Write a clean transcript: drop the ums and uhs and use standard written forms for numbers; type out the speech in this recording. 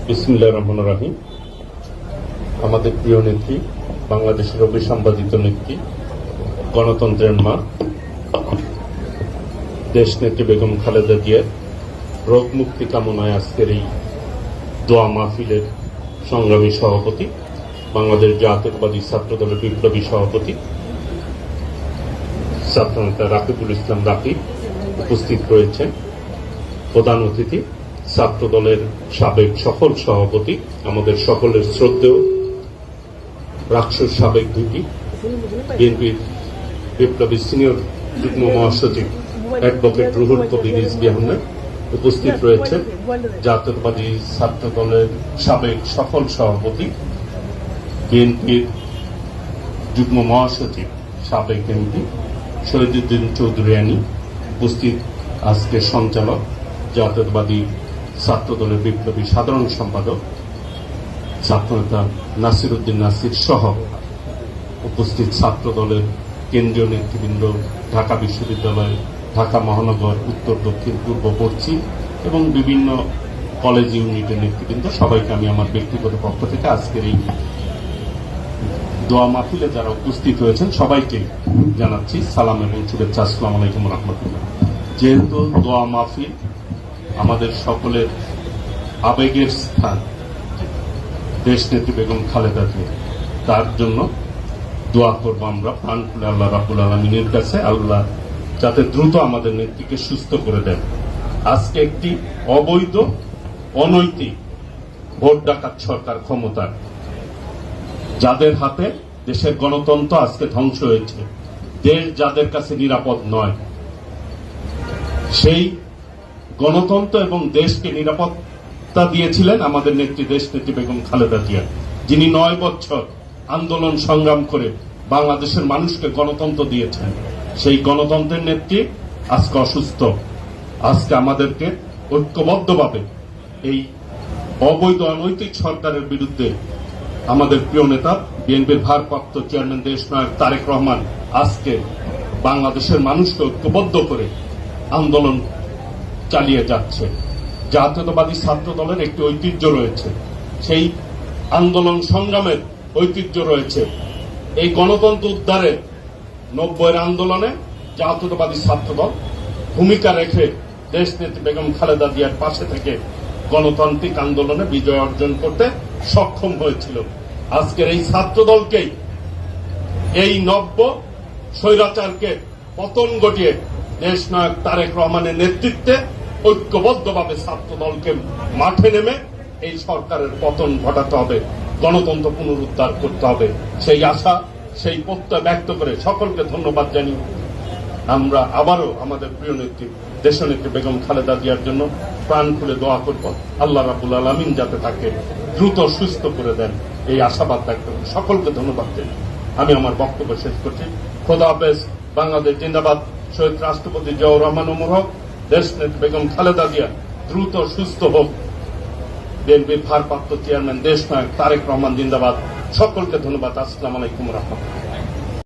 বিসমিল্লাহির রহমানির রহিম। আমাদের প্রিয় নেত্রী, বাংলাদেশের অবিসংবাদিত নেত্রী, গণতন্ত্রের মা, দেশ নেত্রী বেগম খালেদা জিয়ার রোগ মুক্তি কামনায় আজকের এই দোয়া মাহফিলের সংগ্রামী সভাপতি, বাংলাদেশ জাতীয়তাবাদী ছাত্র দলের বিপ্লবী সভাপতি ছাত্রনেতা রাকিবুল ইসলাম রাকিব উপস্থিত রয়েছেন। প্রধান অতিথি ছাত্র দলের সাবেক সকল সভাপতি, আমাদের সকলের শ্রদ্ধেয় রাকসুর সাবেক দুটি বিএনপির বিপ্লবী সিনিয়র যুগ্ম মহাসচিব অ্যাডভোকেট রুহুল কবির রিজভী আহমেদ উপস্থিত রয়েছে। জাতীয়তাবাদী ছাত্র দলের সাবেক সকল সভাপতি, বিএনপির যুগ্ম মহাসচিব সাবেক এমপি শহীদুদ্দিন চৌধুরী উপস্থিত, আজকে সঞ্চালক জাতীয়তাবাদী ছাত্র দলের বিপ্লবী সাধারণ সম্পাদক ছাত্রনেতা নাসির উদ্দিন নাসির সহ উপস্থিত ছাত্র দলের কেন্দ্রীয় নেতৃবৃন্দ, ঢাকা বিশ্ববিদ্যালয়, ঢাকা মহানগর, উত্তর, দক্ষিণ, পূর্ব, পশ্চিম এবং বিভিন্ন কলেজ ইউনিটের নেতৃবৃন্দ, সবাইকে আমি আমার ব্যক্তিগত পক্ষ থেকে আজকের এই দোয়া মাহফিলে যারা উপস্থিত হয়েছেন সবাইকে জানাচ্ছি সালাম এবং শুভেচ্ছা। আসসালামু আলাইকুম রাহমাতুল্লাহ। যেহেতু দোয়া মাহফিল আমাদের সকলের আবেগের স্থান, দেশ নেত্রী বেগম খালেদা জিয়া, তার জন্য দোয়া করব আমরা প্রাণ খুলে আল্লাহ রাব্বুল আলামিনের কাছে, আল্লাহ যাতে দ্রুত আমাদের নেত্রীকে সুস্থ করে দেন। আজকে একটি অবৈধ অনৈতিক ভোট ডাকাত সরকার ক্ষমতার, যাদের হাতে দেশের গণতন্ত্র আজকে ধ্বংস হয়েছে, দেশ যাদের কাছে নিরাপদ নয়, সেই গণতন্ত্র এবং দেশকে নিরাপত্তা দিয়েছিলেন আমাদের নেত্রী, দেশ নেত্রী বেগম খালেদা জিয়া, যিনি 9 বছর আন্দোলন সংগ্রাম করে বাংলাদেশের মানুষকে গণতন্ত্র দিয়েছেন। সেই গণতন্ত্রের নেত্রী আজকে অসুস্থ। আজকে আমাদেরকে ঐক্যবদ্ধভাবে এই অবৈধ অনৈতিক সরকারের বিরুদ্ধে আমাদের প্রিয় নেতা বিএনপির ভারপ্রাপ্ত চেয়ারম্যান দেশনায়ক তারেক রহমান আজকে বাংলাদেশের মানুষকে ঐক্যবদ্ধ করে আন্দোলন চালিয়ে যাচ্ছে। জাতীয়তাবাদী ছাত্র দলের একটি ঐতিহ্য রয়েছে, সেই আন্দোলন সংগ্রামের ঐতিহ্য রয়েছে। এই গণতন্ত্র উদ্ধারে 90-এর আন্দোলনে জাতীয়তাবাদী ছাত্র দল ভূমিকা রেখে দেশ নেত্রী বেগম খালেদা জিয়ার পাশে থেকে গণতান্ত্রিক আন্দোলনে বিজয় অর্জন করতে সক্ষম হয়েছিল। আজকের এই ছাত্র দলকেই, এই নব্য স্বৈরাচারকে পতন ঘটিয়ে দেশনায়ক তারেক রহমানের নেতৃত্বে ঐক্যবদ্ধভাবে ছাত্র দলকে মাঠে নেমে এই সরকারের পতন ঘটাতে হবে, গণতন্ত্র পুনরুদ্ধার করতে হবে। সেই আশা, সেই প্রত্যয় ব্যক্ত করে সকলকে ধন্যবাদ জানিয়ে আমরা আবারও আমাদের প্রিয় নেত্রী, দেশনেত্রী বেগম খালেদা জিয়ার জন্য প্রাণ খুলে দোয়া করব, আল্লাহ রাব্বুল আলামিন যাতে তাকে দ্রুত সুস্থ করে দেন, এই আশাবাদ ব্যক্ত করে সকলকে ধন্যবাদ জানিয়ে আমি আমার বক্তব্য শেষ করছি। খোদা হাফেজ। বাংলাদেশ জিন্দাবাদ। শহীদ রাষ্ট্রপতি জিয়াউর রহমান ওমর হক। দেশ নেত্রী বেগম খালেদা জিয়া দ্রুত সুস্থ হোক। বিএনপির ভারপ্রাপ্ত চেয়ারম্যান দেশনায়ক তারেক রহমান জিন্দাবাদ। সকলকে ধন্যবাদ। আসসালামু আলাইকুম রাহমাতুল্লাহ।